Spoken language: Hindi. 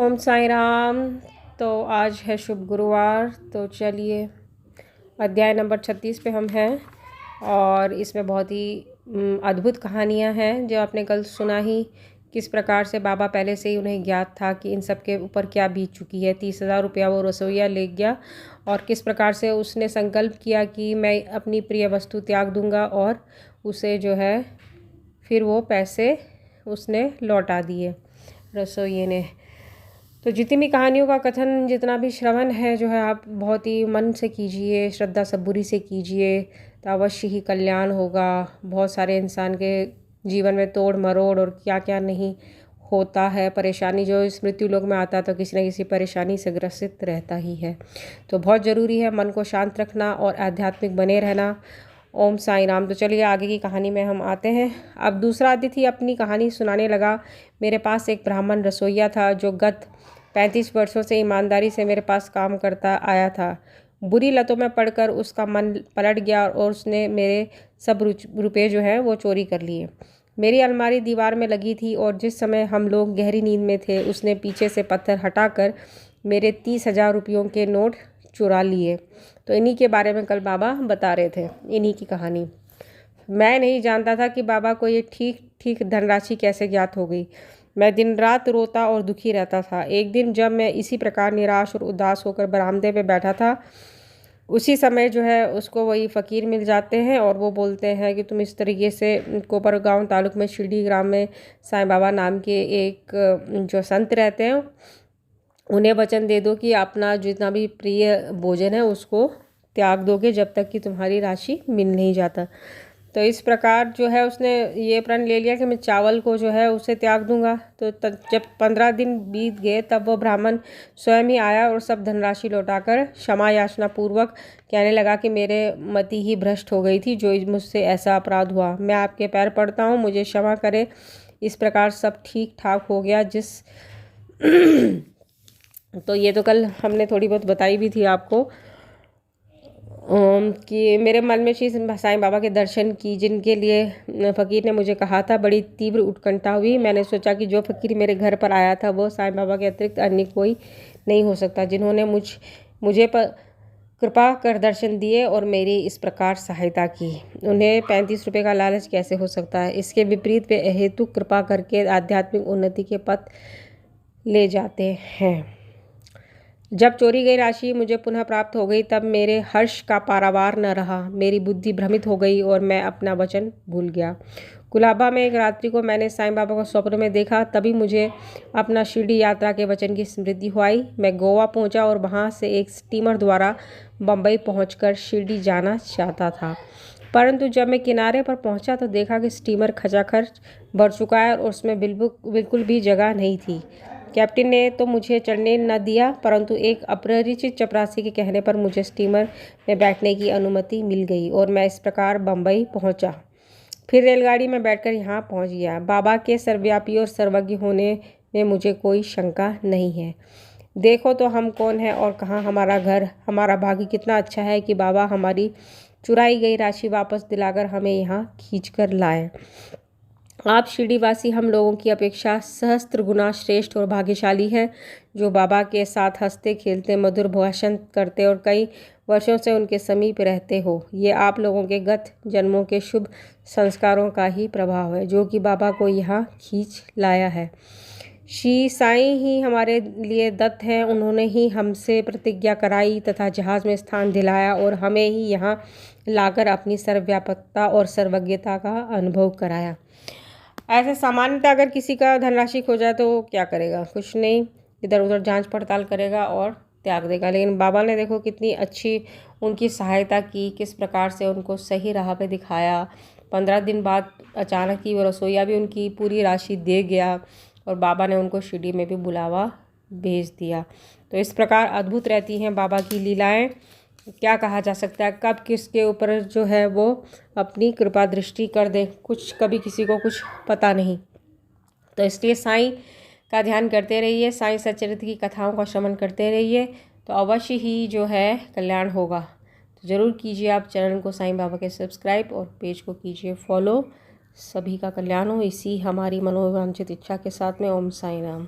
ओम साई राम। तो आज है शुभ गुरुवार। तो चलिए अध्याय नंबर 36 पे हम हैं और इसमें बहुत ही अद्भुत कहानियां हैं जो आपने कल सुना ही। किस प्रकार से बाबा पहले से ही उन्हें ज्ञात था कि इन सब के ऊपर क्या बीत चुकी है। 30,000 रुपया वो रसोइया ले गया और किस प्रकार से उसने संकल्प किया कि मैं अपनी प्रिय वस्तु त्याग दूंगा और उसे जो है फिर वो पैसे उसने लौटा दिए रसोइये ने। तो जितनी भी कहानियों का कथन, जितना भी श्रवण है जो है आप बहुत ही मन से कीजिए, श्रद्धा सबूरी से कीजिए तो अवश्य ही कल्याण होगा। बहुत सारे इंसान के जीवन में तोड़ मरोड़ और क्या क्या नहीं होता है, परेशानी जो इस मृत्यु लोक में आता है तो किसी न किसी परेशानी से ग्रसित रहता ही है। तो बहुत ज़रूरी है मन को शांत रखना और आध्यात्मिक बने रहना। ओम साई राम। तो चलिए आगे की कहानी में हम आते हैं। अब दूसरा अतिथि अपनी कहानी सुनाने लगा। मेरे पास एक ब्राह्मण रसोइया था जो गत 35 वर्षों से ईमानदारी से मेरे पास काम करता आया था। बुरी लतों में पड़कर उसका मन पलट गया और उसने मेरे सब रुपए जो है वो चोरी कर लिए। मेरी अलमारी दीवार में लगी थी और जिस समय हम लोग गहरी नींद में थे उसने पीछे से पत्थर हटाकर मेरे 30,000 रुपयों के नोट चुरा लिए। तो इन्हीं के बारे में कल बाबा बता रहे थे, इन्हीं की कहानी। मैं नहीं जानता था कि बाबा को ये ठीक धनराशि कैसे ज्ञात हो गई। मैं दिन रात रोता और दुखी रहता था। एक दिन जब मैं इसी प्रकार निराश और उदास होकर बरामदे में बैठा था, उसी समय जो है उसको वही फ़कीर मिल जाते हैं और वो बोलते हैं कि तुम इस तरीके से कोपरगांव तालुक में शिरडी ग्राम में साईं बाबा नाम के एक जो संत रहते हैं उन्हें वचन दे दो कि अपना जितना भी प्रिय भोजन है उसको त्याग दोगे जब तक कि तुम्हारी राशि मिल नहीं जाता। तो इस प्रकार जो है उसने ये प्रण ले लिया कि मैं चावल को जो है उसे त्याग दूंगा। तो जब 15 दिन बीत गए तब वो ब्राह्मण स्वयं ही आया और सब धनराशि लौटाकर क्षमा याचना पूर्वक कहने लगा कि मेरे मति ही भ्रष्ट हो गई थी जो मुझसे ऐसा अपराध हुआ। मैं आपके पैर पड़ता हूँ, मुझे क्षमा करें। इस प्रकार सब ठीक ठाक हो गया। तो ये तो कल हमने थोड़ी बहुत बताई भी थी आपको कि मेरे मन में श्री साईं बाबा के दर्शन की जिनके लिए फ़कीर ने मुझे कहा था, बड़ी तीव्र उत्कंठा हुई। मैंने सोचा कि जो फ़कीर मेरे घर पर आया था वो साईं बाबा के अतिरिक्त अन्य कोई नहीं हो सकता जिन्होंने मुझे पर कृपा कर दर्शन दिए और मेरी इस प्रकार सहायता की। उन्हें 35 रुपये का लालच कैसे हो सकता है। इसके विपरीत वे अहेतु कृपा करके आध्यात्मिक उन्नति के पथ ले जाते हैं। जब चोरी गई राशि मुझे पुनः प्राप्त हो गई तब मेरे हर्ष का पारावार न रहा। मेरी बुद्धि भ्रमित हो गई और मैं अपना वचन भूल गया। कुलाबा में एक रात्रि को मैंने साईं बाबा को स्वप्न में देखा। तभी मुझे अपना शिरडी यात्रा के वचन की स्मृति हुई। मैं गोवा पहुंचा और वहां से एक स्टीमर द्वारा बम्बई पहुंचकर शिरडी जाना चाहता था, परंतु जब मैं किनारे पर पहुंचा तो देखा कि स्टीमर खचाखच भर चुका है और उसमें बिल्कुल भी जगह नहीं थी। कैप्टन ने तो मुझे चढ़ने न दिया, परंतु एक अपरिचित चपरासी के कहने पर मुझे स्टीमर में बैठने की अनुमति मिल गई और मैं इस प्रकार बम्बई पहुंचा। फिर रेलगाड़ी में बैठकर यहाँ पहुंच गया। बाबा के सर्वव्यापी और सर्वज्ञ होने में मुझे कोई शंका नहीं है। देखो तो हम कौन हैं और कहाँ हमारा घर। हमारा भाग्य कितना अच्छा है कि बाबा हमारी चुराई गई राशि वापस दिलाकर हमें यहाँ खींच कर लाए। आप शिरडीवासी हम लोगों की अपेक्षा सहस्त्र गुना श्रेष्ठ और भाग्यशाली हैं जो बाबा के साथ हंसते खेलते मधुर भाषण करते और कई वर्षों से उनके समीप रहते हो। ये आप लोगों के गत जन्मों के शुभ संस्कारों का ही प्रभाव है जो कि बाबा को यहाँ खींच लाया है। श्री साईं ही हमारे लिए दत्त हैं। उन्होंने ही हमसे प्रतिज्ञा कराई तथा जहाज़ में स्थान दिलाया और हमें ही यहाँ लाकर अपनी सर्वव्यापकता और सर्वज्ञता का अनुभव कराया। ऐसे सामान्यतः अगर किसी का धनराशि खो जाए तो क्या करेगा, कुछ नहीं, इधर उधर जांच पड़ताल करेगा और त्याग देगा। लेकिन बाबा ने देखो कितनी अच्छी उनकी सहायता की, किस प्रकार से उनको सही राह पे दिखाया। 15 दिन बाद अचानक ही वो रसोइया भी उनकी पूरी राशि दे गया और बाबा ने उनको शिरडी में भी बुलावा भेज दिया। तो इस प्रकार अद्भुत रहती हैं बाबा की लीलाएं। क्या कहा जा सकता है कब किसके ऊपर जो है वो अपनी कृपा दृष्टि कर दे, कुछ कभी किसी को कुछ पता नहीं। तो इसलिए साईं का ध्यान करते रहिए, साईं सच्चरित्र की कथाओं का श्रवण करते रहिए तो अवश्य ही जो है कल्याण होगा। तो ज़रूर कीजिए आप चैनल को साईं बाबा के सब्सक्राइब और पेज को कीजिए फॉलो। सभी का कल्याण हो इसी हमारी मनोवांछित इच्छा के साथ में। ओम साईं राम।